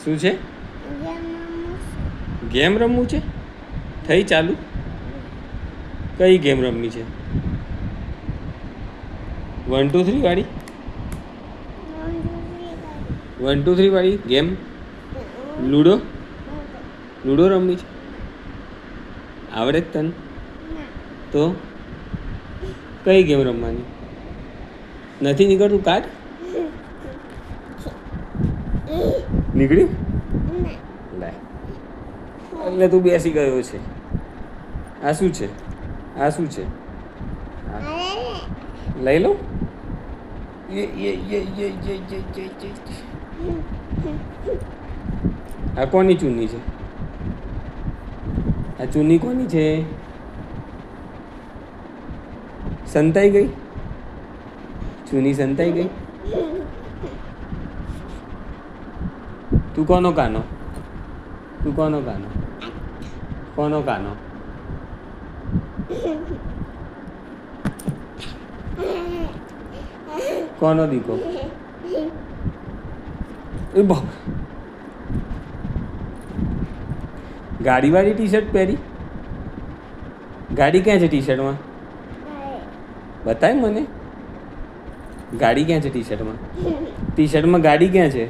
શું છે? ગેમ રમવું છે? થઈ ચાલુ? કઈ ગેમ રમવી છે? 1 2 3 વાળી? 1 2 3 વાળી ગેમ? લૂડો? લૂડો રમવી છે? આવડે જ તને? તો કઈ ગેમ રમવાની? નથી નીકળતું કાઢ. નીકળ્યું? લાય. એટલે તું બેસી ગયો છે. આ શું છે? આ શું છે? લઈ લો. આ કોની ચૂની છે? આ ચૂની કોની છે? સંતાઈ ગઈ? ચૂની સંતાઈ ગઈ? તું કોનો કાનો? તું કોનો કાનો? કોનો કાનો? કોનો દીકો? એ બાપ. ગાડીવાળી ટી શર્ટ પહેરી? ગાડી ક્યાં છે ટી શર્ટમાં? બતાય મને. ગાડી ક્યાં છે ટી શર્ટમાં? ટી શર્ટમાં ગાડી ક્યાં છે?